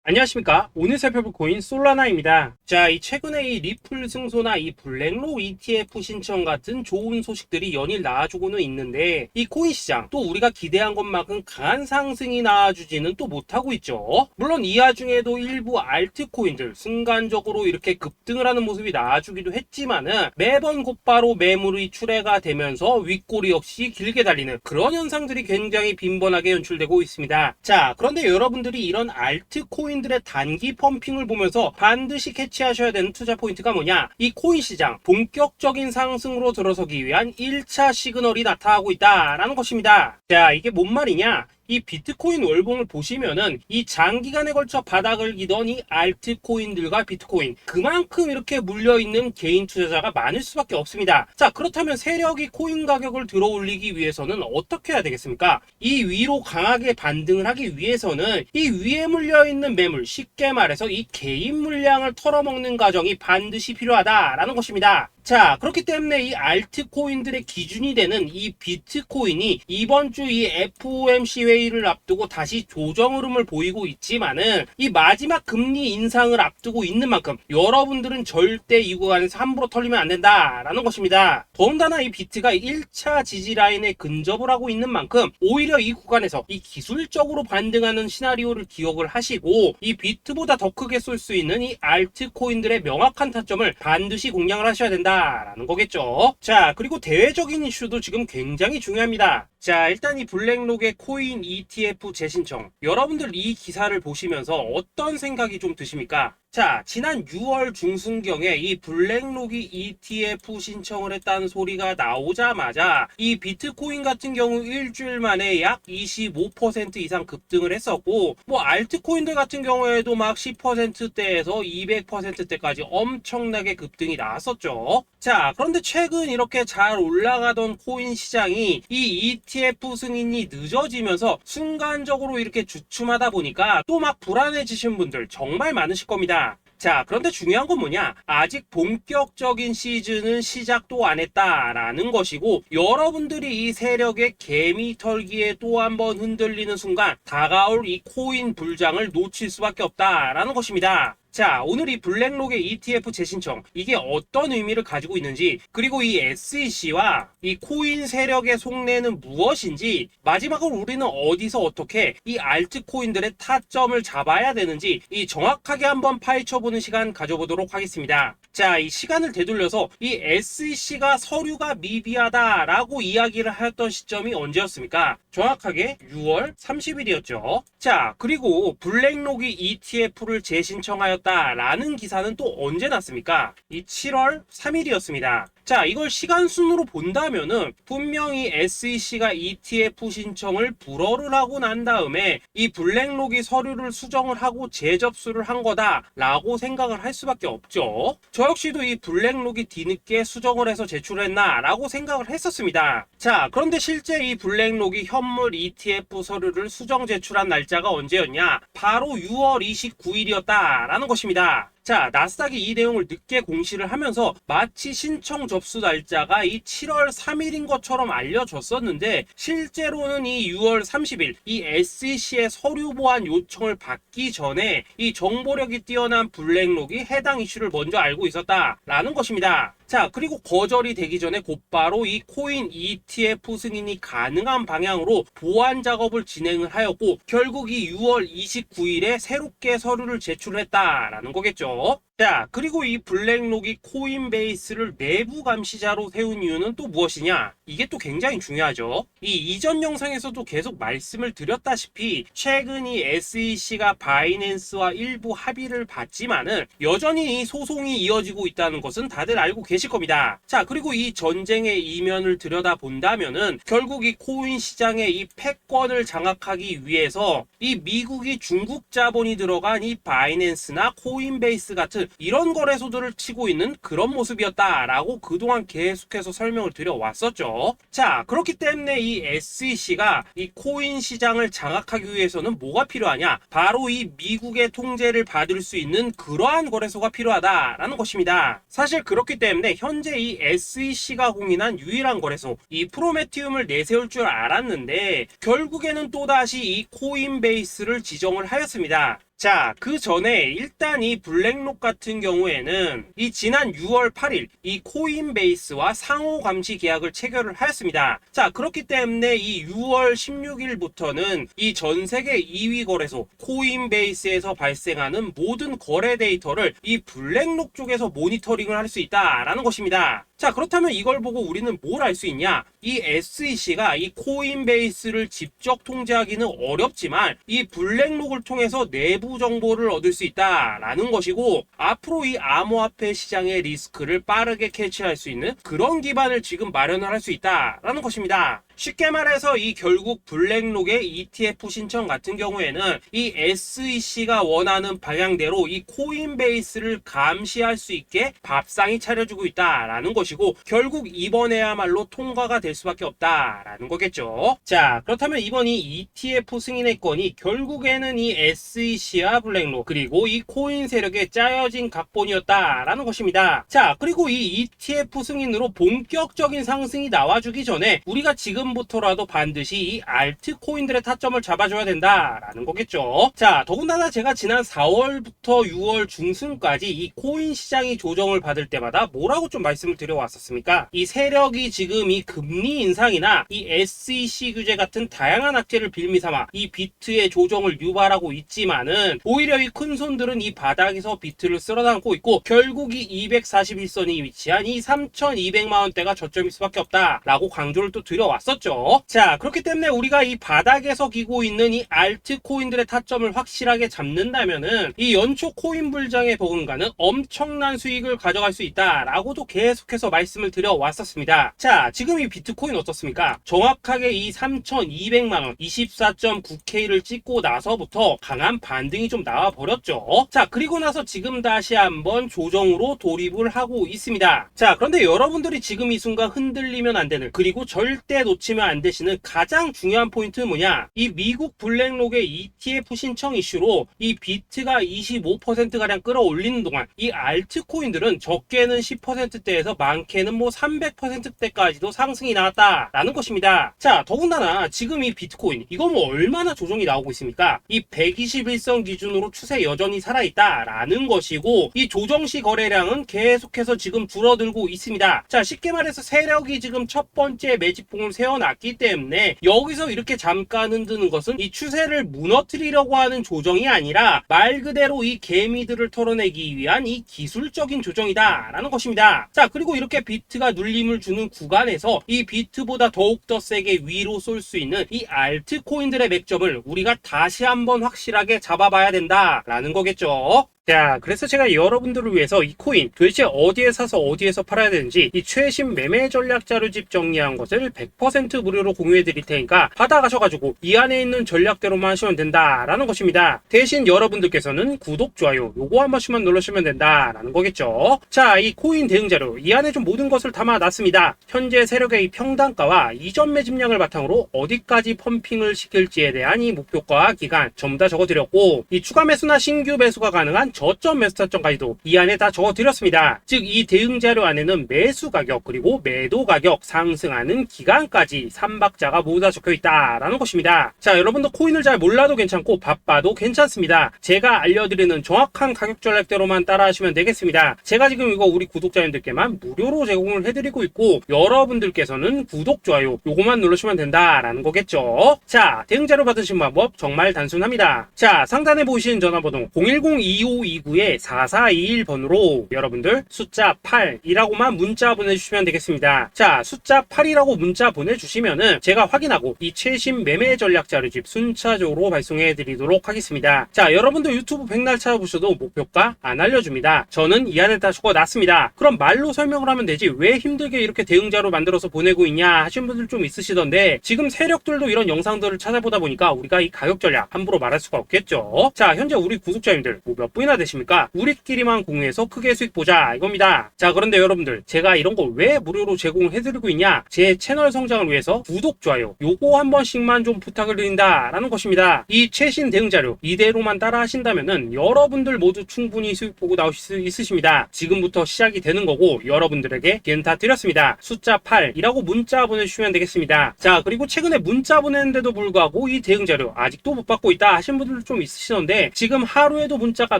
안녕하십니까. 오늘 살펴볼 코인 솔라나입니다. 자, 이 최근에 이 리플 승소나 이 블랙록 ETF 신청 같은 좋은 소식들이 연일 나와주고는 있는데 이 코인 시장 또 우리가 기대한 것만큼 강한 상승이 나와주지는 또 못하고 있죠. 물론 이 와중에도 일부 알트코인들 순간적으로 이렇게 급등을 하는 모습이 나와주기도 했지만은 매번 곧바로 매물이 출회가 되면서 윗꼬리 없이 길게 달리는 그런 현상들이 굉장히 빈번하게 연출되고 있습니다. 자, 그런데 여러분들이 이런 알트코인 들의 단기 펌핑을 보면서 반드시 캐치하셔야 되는 투자 포인트가 뭐냐? 이 코인 시장 본격적인 상승으로 들어서기 위한 1차 시그널이 나타나고 있다라는 것입니다. 자, 이게 뭔 말이냐? 이 비트코인 월봉을 보시면은 이 장기간에 걸쳐 바닥을 기던 이 알트코인들과 비트코인 그만큼 이렇게 물려있는 개인 투자자가 많을 수밖에 없습니다. 자, 그렇다면 세력이 코인 가격을 들어올리기 위해서는 어떻게 해야 되겠습니까? 이 위로 강하게 반등을 하기 위해서는 이 위에 물려있는 매물, 쉽게 말해서 이 개인 물량을 털어먹는 과정이 반드시 필요하다라는 것입니다. 자, 그렇기 때문에 이 알트코인들의 기준이 되는 이 비트코인이 이번 주 이 FOMC 회의를 앞두고 다시 조정 흐름을 보이고 있지만은 이 마지막 금리 인상을 앞두고 있는 만큼 여러분들은 절대 이 구간에서 함부로 털리면 안 된다라는 것입니다. 더군다나 이 비트가 1차 지지 라인에 근접을 하고 있는 만큼 오히려 이 구간에서 이 기술적으로 반등하는 시나리오를 기억을 하시고 이 비트보다 더 크게 쏠 수 있는 이 알트코인들의 명확한 타점을 반드시 공략을 하셔야 된다라는 거겠죠. 자, 그리고 대외적인 이슈도 지금 굉장히 중요합니다. 자, 일단 이 블랙록의 코인 ETF 재신청, 여러분들 이 기사를 보시면서 어떤 생각이 좀 드십니까? 자, 지난 6월 중순경에 이 블랙록이 ETF 신청을 했다는 소리가 나오자마자 이 비트코인 같은 경우 일주일 만에 약 25% 이상 급등을 했었고, 뭐 알트코인들 같은 경우에도 막 10%대에서 200%대까지 엄청나게 급등이 나왔었죠. 자, 그런데 최근 이렇게 잘 올라가던 코인 시장이 이 ETF 승인이 늦어지면서 순간적으로 이렇게 주춤하다 보니까 또 막 불안해지신 분들 정말 많으실 겁니다. 자, 그런데 중요한 건 뭐냐? 아직 본격적인 시즌은 시작도 안 했다라는 것이고, 여러분들이 이 세력의 개미 털기에 또 한 번 흔들리는 순간 다가올 이 코인 불장을 놓칠 수밖에 없다라는 것입니다. 자, 오늘 이 블랙록의 ETF 재신청, 이게 어떤 의미를 가지고 있는지, 그리고 이 SEC와 이 코인 세력의 속내는 무엇인지, 마지막으로 우리는 어디서 어떻게 이 알트코인들의 타점을 잡아야 되는지 이 정확하게 한번 파헤쳐보는 시간 가져보도록 하겠습니다. 자, 이 시간을 되돌려서 이 SEC가 서류가 미비하다라고 이야기를 하였던 시점이 언제였습니까? 정확하게 6월 30일이었죠. 자, 그리고 블랙록이 ETF를 재신청하였다라는 기사는 또 언제 났습니까? 이 7월 3일이었습니다. 자, 이걸 시간 순으로 본다면은 분명히 SEC가 ETF 신청을 불허를 하고 난 다음에 이 블랙록이 서류를 수정을 하고 재접수를 한 거다라고 생각을 할 수밖에 없죠. 저 역시도 이 블랙록이 뒤늦게 수정을 해서 제출했나라고 생각을 했었습니다. 자, 그런데 실제 이 블랙록이 현물 ETF 서류를 수정 제출한 날짜가 언제였냐? 바로 6월 29일이었다라는 것입니다. 자, 나스닥이 이 내용을 늦게 공시를 하면서 마치 신청 접수 날짜가 이 7월 3일인 것처럼 알려졌었는데, 실제로는 이 6월 30일 이 SEC의 서류 보완 요청을 받기 전에 이 정보력이 뛰어난 블랙록이 해당 이슈를 먼저 알고 있었다라는 것입니다. 자, 그리고 거절이 되기 전에 곧바로 이 코인 ETF 승인이 가능한 방향으로 보완 작업을 진행을 하였고, 결국 이 6월 29일에 새롭게 서류를 제출했다라는 거겠죠. 자, 그리고 이 블랙록이 코인베이스를 내부 감시자로 세운 이유는 또 무엇이냐? 이게 또 굉장히 중요하죠. 이 이전 영상에서도 계속 말씀을 드렸다시피 최근 이 SEC가 바이낸스와 일부 합의를 봤지만은 여전히 이 소송이 이어지고 있다는 것은 다들 알고 계실 겁니다. 자, 그리고 이 전쟁의 이면을 들여다본다면은 결국 이 코인 시장의 이 패권을 장악하기 위해서 이 미국이 중국 자본이 들어간 이 바이낸스나 코인베이스 같은 이런 거래소들을 치고 있는 그런 모습이었다라고 그동안 계속해서 설명을 드려왔었죠. 자, 그렇기 때문에 이 SEC가 이 코인 시장을 장악하기 위해서는 뭐가 필요하냐? 바로 이 미국의 통제를 받을 수 있는 그러한 거래소가 필요하다라는 것입니다. 사실 그렇기 때문에 현재 이 SEC가 공인한 유일한 거래소, 이 프로메티움을 내세울 줄 알았는데 결국에는 또다시 이 코인베이스를 지정을 하였습니다. 자, 그 전에 일단 이 블랙록 같은 경우에는 이 지난 6월 8일 이 코인베이스와 상호 감시 계약을 체결을 하였습니다. 자, 그렇기 때문에 이 6월 16일부터는 이 전 세계 2위 거래소 코인베이스에서 발생하는 모든 거래 데이터를 이 블랙록 쪽에서 모니터링을 할 수 있다라는 것입니다. 자, 그렇다면 이걸 보고 우리는 뭘 알 수 있냐? 이 SEC가 이 코인베이스를 직접 통제하기는 어렵지만 이 블랙록을 통해서 내부 정보를 얻을 수 있다라는 것이고, 앞으로 이 암호화폐 시장의 리스크를 빠르게 캐치할 수 있는 그런 기반을 지금 마련을 할 수 있다라는 것입니다. 쉽게 말해서 이 결국 블랙록의 ETF 신청 같은 경우에는 이 SEC가 원하는 방향대로 이 코인베이스를 감시할 수 있게 밥상이 차려주고 있다라는 것이고, 결국 이번에야말로 통과가 될 수밖에 없다라는 거겠죠. 자, 그렇다면 이번 이 ETF 승인의 건이 결국에는 이 SEC와 블랙록 그리고 이 코인 세력의 짜여진 각본이었다라는 것입니다. 자, 그리고 이 ETF 승인으로 본격적인 상승이 나와주기 전에 우리가 지금부터라도 반드시 이 알트코인들의 타점을 잡아줘야 된다라는 거겠죠. 자, 더군다나 제가 지난 4월부터 6월 중순까지 이 코인 시장이 조정을 받을 때마다 뭐라고 좀 말씀을 드려왔었습니까? 이 세력이 지금 이 금리 인상이나 이 SEC 규제 같은 다양한 악재를 빌미삼아 이 비트의 조정을 유발하고 있지만은 오히려 이 큰손들은 이 바닥에서 비트를 쓸어담고 있고, 결국 이 241선이 위치한 이 3,200만원대가 저점일 수밖에 없다라고 강조를 또 드려왔었죠. 자, 그렇기 때문에 우리가 이 바닥에서 기고 있는 이 알트코인들의 타점을 확실하게 잡는다면은 이 연초 코인 불장에 버금가는 엄청난 수익을 가져갈 수 있다라고도 계속해서 말씀을 드려왔었습니다. 자, 지금 이 비트코인 어떻습니까? 정확하게 이 3,200만원 24.9K를 찍고 나서부터 강한 반등이 좀 나와버렸죠. 자, 그리고 나서 지금 다시 한번 조정으로 돌입을 하고 있습니다. 자, 그런데 여러분들이 지금 이 순간 흔들리면 안 되는, 그리고 절대 놓치면 안 되시는 가장 중요한 포인트는 뭐냐? 이 미국 블랙록의 ETF 신청 이슈로 이 비트가 25%가량 끌어올리는 동안 이 알트코인들은 적게는 10%대에서 많게는 뭐 300%대까지도 상승이 나왔다라는 것입니다. 자, 더군다나 지금 이 비트코인 이거 뭐 얼마나 조정이 나오고 있습니까? 이 121선 기준으로 추세 여전히 살아있다라는 것이고, 이 조정시 거래량은 계속해서 지금 줄어들고 있습니다. 자, 쉽게 말해서 세력이 지금 첫 번째 매집봉을 세워놨기 때문에 여기서 이렇게 잠깐 흔드는 것은 이 추세를 무너뜨리려고 하는 조정이 아니라 말 그대로 이 개미들을 털어내기 위한 이 기술적인 조정이다라는 것입니다. 자, 그리고 이렇게 비트가 눌림을 주는 구간에서 이 비트보다 더욱더 세게 위로 쏠 수 있는 이 알트코인들의 맥점을 우리가 다시 한번 확실하게 잡아봐야 된다라는 거겠죠. 자, 그래서 제가 여러분들을 위해서 이 코인 도대체 어디에 사서 어디에서 팔아야 되는지 이 최신 매매 전략 자료집 정리한 것을 100% 무료로 공유해 드릴 테니까 받아가셔가지고 이 안에 있는 전략대로만 하시면 된다라는 것입니다. 대신 여러분들께서는 구독, 좋아요 요거 한 번씩만 눌러주시면 된다라는 거겠죠. 자, 이 코인 대응 자료 이 안에 좀 모든 것을 담아놨습니다. 현재 세력의 이 평단가와 이전 매집량을 바탕으로 어디까지 펌핑을 시킬지에 대한 이 목표가 기간 전부 다 적어드렸고, 이 추가 매수나 신규 매수가 가능한 저점 매수 타점까지도 이 안에 다 적어드렸습니다. 즉 이 대응 자료 안에는 매수 가격 그리고 매도 가격, 상승하는 기간까지 3박자가 모두 다 적혀있다라는 것입니다. 자, 여러분도 코인을 잘 몰라도 괜찮고 바빠도 괜찮습니다. 제가 알려드리는 정확한 가격 전략대로만 따라하시면 되겠습니다. 제가 지금 이거 우리 구독자님들께만 무료로 제공을 해드리고 있고, 여러분들께서는 구독, 좋아요 요거만 누르시면 된다라는 거겠죠. 자, 대응 자료 받으신 방법 정말 단순합니다. 자, 상단에 보이시는 전화번호 010-2529-4421번으로 여러분들 숫자 8이라고만 문자 보내주시면 되겠습니다. 자, 숫자 8이라고 문자 보내주시면은 제가 확인하고 이 최신 매매 전략 자료집 순차적으로 발송해 드리도록 하겠습니다. 자, 여러분들 유튜브 백날 찾아보셔도 목표가 안 알려줍니다. 저는 이 안에 다 적어놨습니다. 그럼 말로 설명을 하면 되지 왜 힘들게 이렇게 대응자로 만들어서 보내고 있냐 하시는 분들 좀 있으시던데, 지금 세력들도 이런 영상들을 찾아보다 보니까 우리가 이 가격 전략 함부로 말할 수가 없겠죠. 자, 현재 우리 구독자님들 몇 분이나 어디나 되십니까? 우리끼리만 공유해서 크게 수익 보자 이겁니다. 자, 그런데 여러분들, 제가 이런 거 왜 무료로 제공을 해드리고 있냐? 제 채널 성장을 위해서 구독, 좋아요 요거 한 번씩만 좀 부탁을 드린다 라는 것입니다. 이 최신 대응 자료 이대로만 따라 하신다면은 여러분들 모두 충분히 수익 보고 나오실 수 있으십니다. 지금부터 시작이 되는 거고 여러분들에게 기회는 다 드렸습니다. 숫자 8이라고 문자 보내주시면 되겠습니다. 자, 그리고 최근에 문자 보냈는데도 불구하고 이 대응 자료 아직도 못 받고 있다 하신 분들도 좀 있으시던데, 지금 하루에도 문자가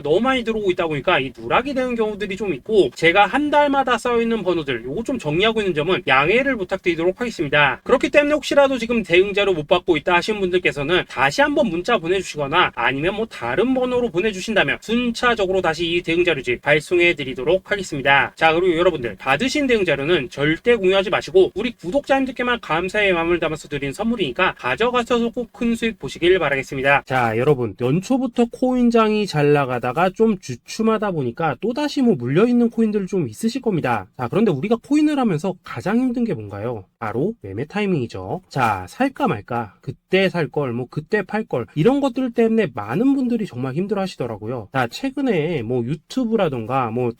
너무 많이 들어오고 있다 보니까 이 누락이 되는 경우들이 좀 있고, 제가 한 달마다 쌓여있는 번호들 요거 좀 정리하고 있는 점은 양해를 부탁드리도록 하겠습니다. 그렇기 때문에 혹시라도 지금 대응 자료 못 받고 있다 하신 분들께서는 다시 한번 문자 보내주시거나 아니면 뭐 다른 번호로 보내주신다면 순차적으로 다시 이 대응 자료지 발송해 드리도록 하겠습니다. 자, 그리고 여러분들, 받으신 대응 자료는 절대 공유하지 마시고 우리 구독자님들께만 감사의 마음을 담아서 드린 선물이니까 가져가셔서 꼭 큰 수익 보시길 바라겠습니다. 자, 여러분, 연초부터 코인장이 잘 나가다가 좀 주춤하다 보니까 또다시 뭐 물려있는 코인들 좀 있으실 겁니다. 자, 그런데 우리가 코인을 하면서 가장 힘든 게 뭔가요? 바로 매매 타이밍이죠. 자, 살까 말까, 그때 살 걸, 뭐 그때 팔 걸, 이런 것들 때문에 많은 분들이 정말 힘들어 하시더라고요. 자, 최근에 뭐 유튜브라던가 뭐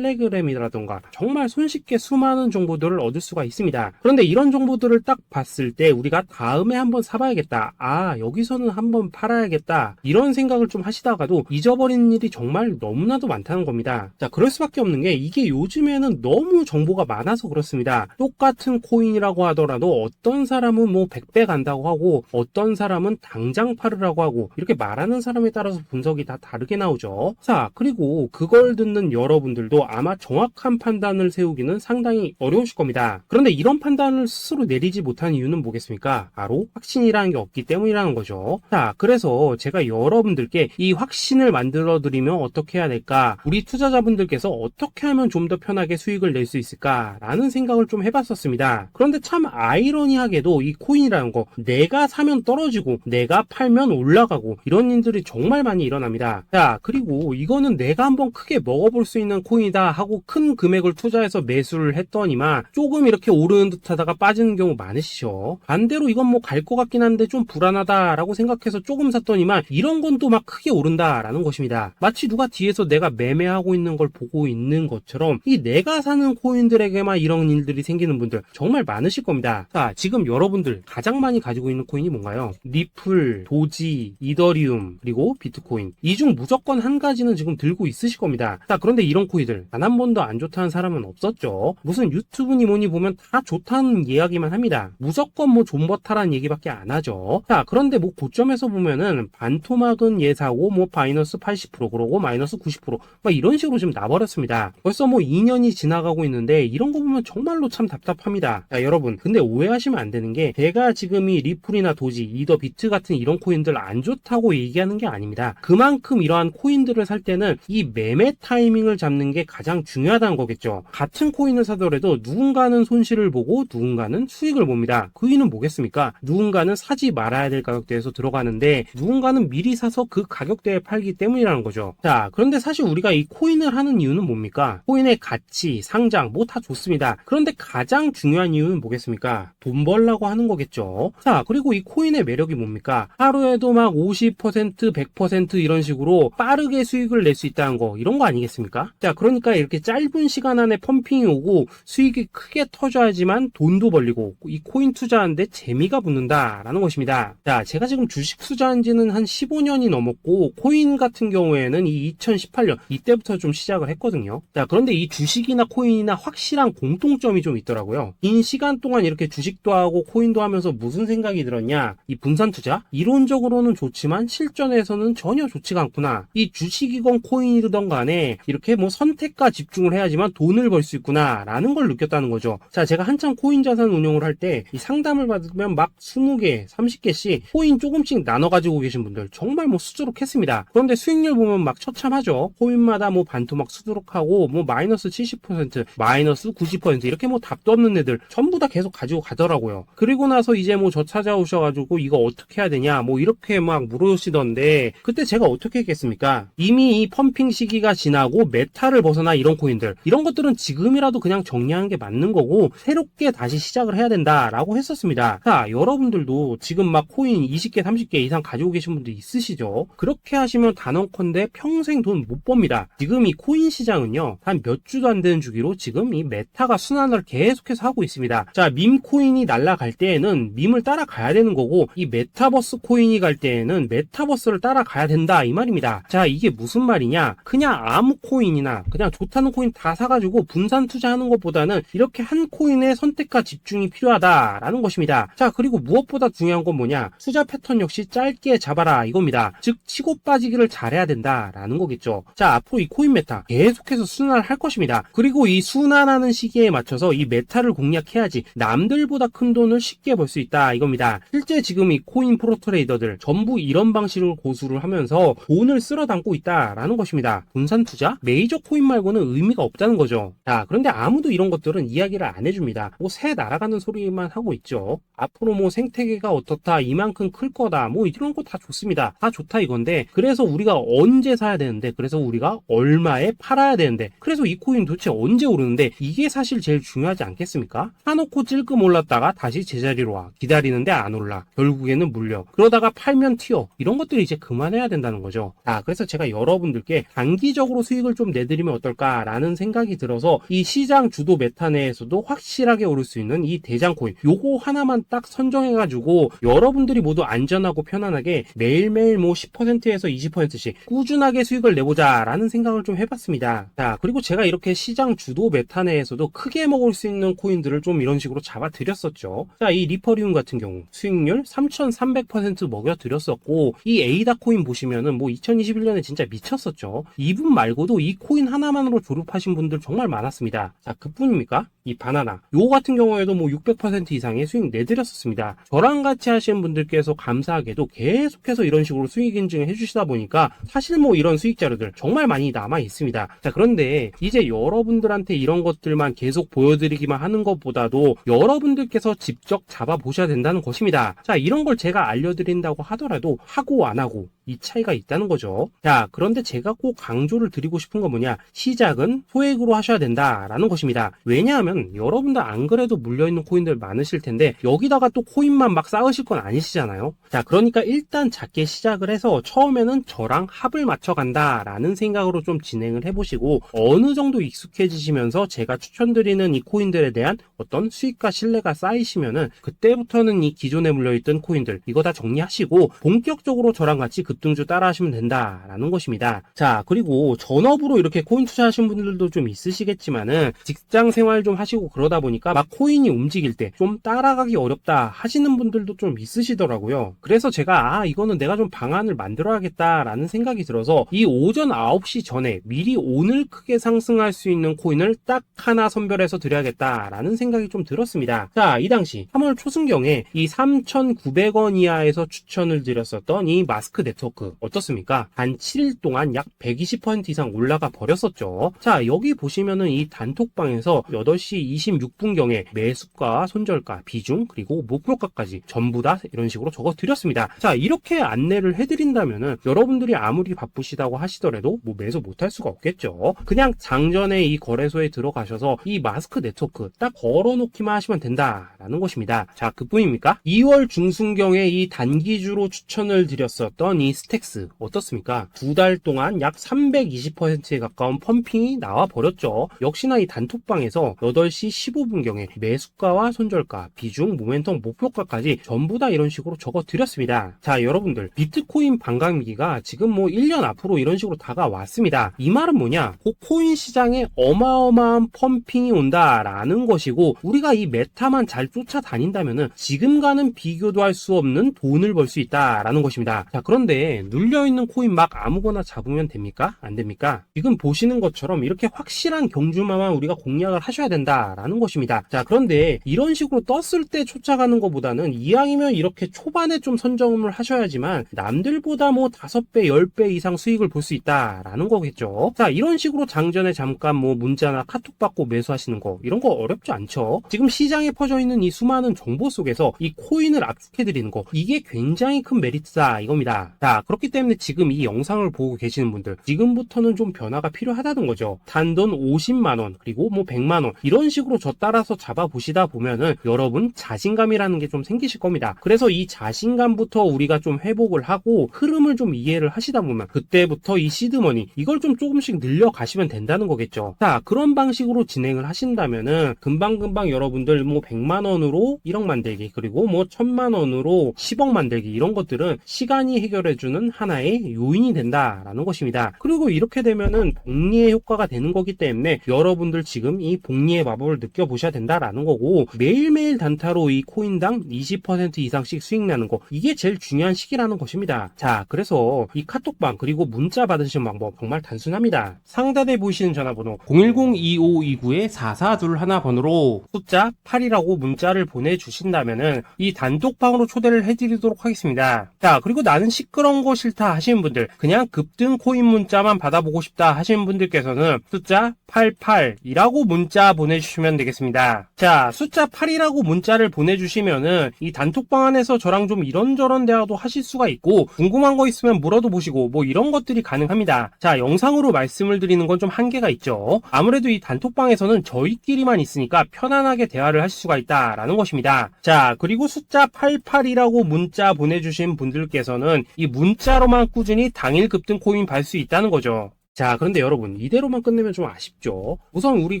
텔레그램이라던가 정말 손쉽게 수많은 정보들을 얻을 수가 있습니다. 그런데 이런 정보들을 딱 봤을 때 우리가 다음에 한번 사봐야겠다, 여기서는 한번 팔아야겠다, 이런 생각을 좀 하시다가도 잊어버리는 일이 정말 너무나도 많다는 겁니다. 자, 그럴 수밖에 없는 게, 이게 요즘에는 너무 정보가 많아서 그렇습니다. 똑같은 코인이라고 하더라도 어떤 사람은 뭐 100배 간다고 하고 어떤 사람은 당장 팔으라고 하고, 이렇게 말하는 사람에 따라서 분석이 다 다르게 나오죠. 자, 그리고 그걸 듣는 여러분들도 아마 정확한 판단을 세우기는 상당히 어려우실 겁니다. 그런데 이런 판단을 스스로 내리지 못한 이유는 뭐겠습니까? 바로 확신이라는 게 없기 때문이라는 거죠. 자, 그래서 제가 여러분들께 이 확신을 만들어 드리면 어떻게 해야 될까, 우리 투자자분들께서 어떻게 하면 좀 더 편하게 수익을 낼 수 있을까 라는 생각을 좀 해봤었습니다. 그런데 참 아이러니하게도 이 코인이라는 거, 내가 사면 떨어지고 내가 팔면 올라가고 이런 일들이 정말 많이 일어납니다. 자, 그리고 이거는 내가 한번 크게 먹어볼 수 있는 코인이다 하고 큰 금액을 투자해서 매수를 했더니만 조금 이렇게 오르는 듯 하다가 빠지는 경우 많으시죠. 반대로 이건 뭐 갈 것 같긴 한데 좀 불안하다 라고 생각해서 조금 샀더니만 이런 건 또 막 크게 오른다 라는 것입니다. 마치 누가 뒤에서 내가 매매하고 있는 걸 보고 있는 것처럼 이 내가 사는 코인들에게만 이런 일들이 생기는 분들 정말 많으실 겁니다. 자, 지금 여러분들 가장 많이 가지고 있는 코인이 뭔가요? 리플, 도지, 이더리움, 그리고 비트코인. 이 중 무조건 한 가지는 지금 들고 있으실 겁니다. 자, 그런데 이런 코인들 단 한 번도 안 좋다는 사람은 없었죠. 무슨 유튜브니 뭐니 보면 다 좋다는 이야기만 합니다. 무조건 뭐 존버타라는 얘기밖에 안 하죠. 자, 그런데 뭐 고점에서 보면은 반토막은 예사고 뭐 마이너스 80% 그러고 마이너스 90% 막 이런 식으로 지금 나버렸습니다. 벌써 뭐 2년이 지나가고 있는데 이런 거 보면 정말로 참 답답합니다. 자, 여러분, 근데 오해하시면 안 되는 게, 제가 지금 이 리플이나 도지, 이더, 비트 같은 이런 코인들 안 좋다고 얘기하는 게 아닙니다. 그만큼 이러한 코인들을 살 때는 이 매매 타이밍을 잡는 게 가장 중요하다는 거겠죠. 같은 코인을 사더라도 누군가는 손실을 보고 누군가는 수익을 봅니다. 그 이유는 뭐겠습니까? 누군가는 사지 말아야 될 가격대에서 들어가는데 누군가는 미리 사서 그 가격대에 팔기 때문이라는 거죠. 자, 그런데 사실 우리가 이 코인을 하는 이유는 뭡니까? 코인의 가치, 상장 뭐 다 좋습니다. 그런데 가장 중요한 이유는 뭐겠습니까? 돈 벌라고 하는 거겠죠. 자, 그리고 이 코인의 매력이 뭡니까? 하루에도 막 50%, 100% 이런 식으로 빠르게 수익을 낼 수 있다는 거, 이런 거 아니겠습니까? 자, 그러니까 이렇게 짧은 시간 안에 펌핑이 오고 수익이 크게 터져야지만 돈도 벌리고 이 코인 투자하는데 재미가 붙는다라는 것입니다. 자, 제가 지금 주식 투자한 지는 한 15년이 넘었고 코인 같은 경우에는 이 2018년 이때부터 좀 시작을 했거든요. 자, 그런데 이 주식이나 코인이나 확실한 공통점이 좀 있더라고요. 긴 시간 동안 이렇게 주식도 하고 코인도 하면서 무슨 생각이 들었냐? 이 분산 투자? 이론적으로는 좋지만 실전에서는 전혀 좋지가 않구나. 이 주식이건 코인이든 간에 이렇게 뭐 선택과 집중을 해야지만 돈을 벌 수 있구나 라는 걸 느꼈다는 거죠. 자, 제가 한창 코인 자산 운용을 할 때 이 상담을 받으면 막 20개, 30개씩 코인 조금씩 나눠 가지고 계신 분들 정말 뭐 수두룩했습니다. 그런데 수익률 보면 막 처참하죠. 코인마다 뭐 반토막 수두룩하고 뭐 마이너스 70%, 마이너스 90% 이렇게 뭐 답도 없는 애들 전부 다 계속 계속 가지고 가더라고요. 그리고 나서 이제 뭐 저 찾아오셔가지고 이거 어떻게 해야 되냐 뭐 이렇게 막 물으시던데, 그때 제가 어떻게 했겠습니까? 이미 이 펌핑 시기가 지나고 메타를 벗어나 이런 코인들, 이런 것들은 지금이라도 그냥 정리하는 게 맞는 거고 새롭게 다시 시작을 해야 된다라고 했었습니다. 자, 여러분들도 지금 막 코인 20개 30개 이상 가지고 계신 분들 있으시죠? 그렇게 하시면 단언컨대 평생 돈 못 법니다. 지금 이 코인 시장은요, 한 몇 주도 안 되는 주기로 지금 이 메타가 순환을 계속해서 하고 있습니다. 자, 밈 코인이 날아갈 때에는 밈을 따라가야 되는 거고, 이 메타버스 코인이 갈 때에는 메타버스를 따라가야 된다 이 말입니다. 자, 이게 무슨 말이냐? 그냥 아무 코인이나 그냥 좋다는 코인 다 사가지고 분산 투자하는 것보다는 이렇게 한 코인의 선택과 집중이 필요하다라는 것입니다. 자, 그리고 무엇보다 중요한 건 뭐냐? 투자 패턴 역시 짧게 잡아라 이겁니다. 즉 치고 빠지기를 잘해야 된다라는 거겠죠. 자, 앞으로 이 코인 메타 계속해서 순환할 것입니다. 그리고 이 순환하는 시기에 맞춰서 이 메타를 공략해야지 남들보다 큰 돈을 쉽게 벌 수 있다 이겁니다. 실제 지금 이 코인 프로 트레이더들 전부 이런 방식으로 고수를 하면서 돈을 쓸어 담고 있다라는 것입니다. 분산 투자? 메이저 코인 말고는 의미가 없다는 거죠. 자, 그런데 아무도 이런 것들은 이야기를 안 해줍니다. 뭐 새 날아가는 소리만 하고 있죠. 앞으로 뭐 생태계가 어떻다, 이만큼 클 거다, 뭐 이런 거 다 좋습니다. 다 좋다 이건데, 그래서 우리가 언제 사야 되는데, 그래서 우리가 얼마에 팔아야 되는데, 그래서 이 코인 도대체 언제 오르는데, 이게 사실 제일 중요하지 않겠습니까? 사놓고 찔끔 올랐다가 다시 제자리로 와, 기다리는데 안 올라, 결국에는 물려, 그러다가 팔면 튀어, 이런 것들이 이제 그만해야 된다는 거죠. 자, 그래서 제가 여러분들께 단기적으로 수익을 좀 내드리면 어떨까라는 생각이 들어서 이 시장 주도 메타 내에서도 확실하게 오를 수 있는 이 대장 코인, 요거 하나만 딱 선정해가지고 여러분들이 모두 안전하고 편안하게 매일매일 뭐 10%에서 20%씩 꾸준하게 수익을 내보자 라는 생각을 좀 해봤습니다. 자, 그리고 제가 이렇게 시장 주도 메타 내에서도 크게 먹을 수 있는 코인들을 좀 이런 식으로 잡아드렸었죠. 자, 이 리퍼리움 같은 경우 수익률 3300% 먹여드렸었고, 이 에이다 코인 보시면은 뭐 2021년에 진짜 미쳤었죠. 이분 말고도 이 코인 하나만으로 졸업하신 분들 정말 많았습니다. 자, 그뿐입니까? 이 바나나 요거 같은 경우에도 뭐 600% 이상의 수익 내드렸었습니다. 저랑 같이 하시는 분들께서 감사하게도 계속해서 이런 식으로 수익 인증을 해주시다 보니까 사실 뭐 이런 수익 자료들 정말 많이 남아 있습니다. 자, 그런데 이제 여러분들한테 이런 것들만 계속 보여드리기만 하는 것보다도 여러분들께서 직접 잡아보셔야 된다는 것입니다. 자, 이런 걸 제가 알려드린다고 하더라도 하고 안 하고 이 차이가 있다는 거죠. 자, 그런데 제가 꼭 강조를 드리고 싶은 건 뭐냐? 시작은 소액으로 하셔야 된다라는 것입니다. 왜냐하면 여러분들 안 그래도 물려있는 코인들 많으실 텐데 여기다가 또 코인만 막 쌓으실 건 아니시잖아요. 자, 그러니까 일단 작게 시작을 해서 처음에는 저랑 합을 맞춰간다라는 생각으로 좀 진행을 해보시고, 어느 정도 익숙해지시면서 제가 추천드리는 이 코인들에 대한 어떤 수익과 신뢰가 쌓이시면은 그때부터는 이 기존에 물려있던 코인들 이거 다 정리하시고 본격적으로 저랑 같이 급등주 따라 하시면 된다라는 것입니다. 자, 그리고 전업으로 이렇게 코인 투자하시는 분들도 좀 있으시겠지만은 직장 생활 좀 하시고 그러다 보니까 막 코인이 움직일 때 좀 따라가기 어렵다 하시는 분들도 좀 있으시더라고요. 그래서 제가 이거는 내가 좀 방안을 만들어야겠다라는 생각이 들어서 이 오전 9시 전에 미리 오늘 크게 상승할 수 있는 코인을 딱 하나 선별해서 드려야겠다라는 생각이 좀 들었습니다. 자, 이 당시 3월 초순경에 이 3,900원 이하에서 추천을 드렸었던 이 마스크 네트워크 어떻습니까? 단 7일 동안 약 120% 이상 올라가 버렸었죠. 자, 여기 보시면은 이 단톡방에서 8시 26분경에 매수가, 손절가, 비중, 그리고 목표가까지 전부 다 이런 식으로 적어 드렸습니다. 자, 이렇게 안내를 해드린다면은 여러분들이 아무리 바쁘시다고 하시더라도 뭐 매수 못할 수가 없겠죠. 그냥 장전에 이 거래소에 들어가셔서 이 마스크 네트워크 딱 걸어놓기만 하시면 된다라는 것입니다. 자, 그뿐입니까? 2월 중순경에 이 단기주로 추천을 드렸었던 이 스택스 어떻습니까? 2달 동안 약 320%에 가까운 펌핑이 나와 버렸죠. 역시나 이 단톡방에서 8시 15분경에 매수가와 손절가, 비중, 모멘텀, 목표가까지 전부 다 이런 식으로 적어 드렸습니다. 자, 여러분들 비트코인 반감기가 지금 뭐 1년 앞으로 이런 식으로 다가왔습니다. 이 말은 뭐냐? 코인 시장에 어마어마한 펌핑이 온다라는 것이고, 우리가 이 메타만 잘 쫓아다닌다면은 지금과는 비교도 할 수 없는 돈을 벌 수 있다라는 것입니다. 자, 그런데 그런데 눌려있는 코인 막 아무거나 잡으면 됩니까? 안 됩니까? 지금 보시는 것처럼 이렇게 확실한 경주마만 우리가 공략을 하셔야 된다라는 것입니다. 자, 그런데 이런 식으로 떴을 때 쫓아가는 것보다는 이왕이면 이렇게 초반에 좀 선점을 하셔야지만 남들보다 뭐 5배, 10배 이상 수익을 볼 수 있다라는 거겠죠. 자, 이런 식으로 장전에 잠깐 뭐 문자나 카톡 받고 매수하시는 거 이런 거 어렵지 않죠. 지금 시장에 퍼져 있는 이 수많은 정보 속에서 이 코인을 압축해드리는 거 이게 굉장히 큰 메리트다 이겁니다. 자, 그렇기 때문에 지금 이 영상을 보고 계시는 분들 지금부터는 좀 변화가 필요하다는 거죠. 단돈 50만원 그리고 뭐 100만원 이런 식으로 저 따라서 잡아보시다 보면은 여러분 자신감이라는 게 좀 생기실 겁니다. 그래서 이 자신감부터 우리가 좀 회복을 하고 흐름을 좀 이해를 하시다 보면 그때부터 이 시드머니 이걸 좀 조금씩 늘려가시면 된다는 거겠죠. 자, 그런 방식으로 진행을 하신다면은 금방금방 여러분들 뭐 100만원으로 1억 만들기 그리고 뭐 1000만원으로 10억 만들기 이런 것들은 시간이 해결해주는 하나의 요인이 된다라는 것입니다. 그리고 이렇게 되면은 복리의 효과가 되는 거기 때문에 여러분들 지금 이 복리의 마법을 느껴보셔야 된다라는 거고 매일매일 단타로 이 코인당 20% 이상씩 수익 나는 거 이게 제일 중요한 시기라는 것입니다. 자, 그래서 이 카톡방 그리고 문자 받으시는 방법 정말 단순합니다. 상단에 보이시는 전화번호 010-2529-4421 번호로 숫자 8이라고 문자를 보내주신다면은 이 단톡방으로 초대를 해드리도록 하겠습니다. 자, 그리고 나는 시끄러운 거 싫다 하시는 분들 그냥 급등 코인 문자만 받아보고 싶다 하시는 분들께서는 숫자 88이라고 문자 보내주시면 되겠습니다. 자, 숫자 8이라고 문자를 보내주시면은 이 단톡방 안에서 저랑 좀 이런저런 대화도 하실 수가 있고 궁금한 거 있으면 물어도 보시고 뭐 이런 것들이 가능합니다. 자, 영상으로 말씀을 드리는 건 좀 한계가 있죠. 아무래도 이 단톡방에서는 저희끼리만 있으니까 편안하게 대화를 하실 수가 있다라는 것입니다. 자, 그리고 숫자 88이라고 문자 보내주신 분들께서는 이 문자로만 꾸준히 당일 급등 코인 받을 수 있다는 거죠. 자, 그런데 여러분 이대로만 끝내면 좀 아쉽죠. 우선 우리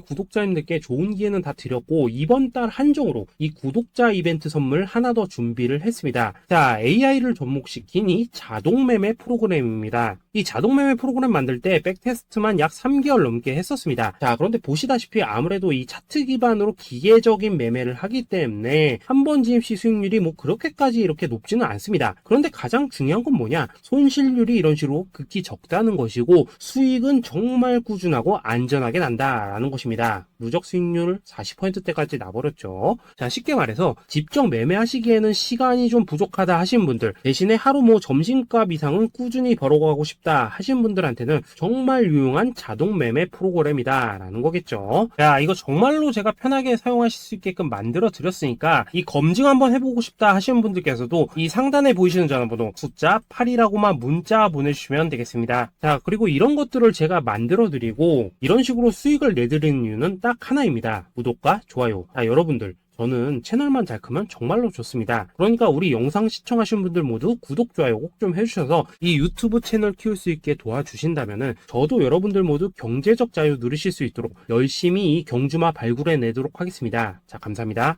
구독자님들께 좋은 기회는 다 드렸고 이번 달 한정으로 이 구독자 이벤트 선물 하나 더 준비를 했습니다. 자, AI를 접목시킨 이 자동매매 프로그램입니다. 이 자동매매 프로그램 만들 때 백테스트만 약 3개월 넘게 했었습니다. 자, 그런데 보시다시피 아무래도 이 차트 기반으로 기계적인 매매를 하기 때문에 한 번 진입 시 수익률이 뭐 그렇게까지 이렇게 높지는 않습니다. 그런데 가장 중요한 건 뭐냐? 손실률이 이런 식으로 극히 적다는 것이고 수익은 정말 꾸준하고 안전하게 난다라는 것입니다. 누적 수익률 40%대까지 나버렸죠. 자, 쉽게 말해서 직접 매매하시기에는 시간이 좀 부족하다 하신 분들 대신에 하루 뭐 점심값 이상은 꾸준히 벌어가고 싶다 하신 분들한테는 정말 유용한 자동 매매 프로그램이다 라는 거겠죠. 자, 이거 정말로 제가 편하게 사용하실 수 있게끔 만들어 드렸으니까 이 검증 한번 해보고 싶다 하시는 분들께서도 이 상단에 보이시는 전화번호 숫자 8이라고만 문자 보내주시면 되겠습니다. 자, 그리고 이런 것들을 제가 만들어 드리고 이런 식으로 수익을 내드리는 이유는 딱 하나입니다. 구독과 좋아요. 자, 여러분들 저는 채널만 잘 크면 정말로 좋습니다. 그러니까 우리 영상 시청하신 분들 모두 구독, 좋아요 꼭 좀 해주셔서 이 유튜브 채널 키울 수 있게 도와주신다면은 저도 여러분들 모두 경제적 자유 누리실 수 있도록 열심히 이 경주마 발굴해내도록 하겠습니다. 자, 감사합니다.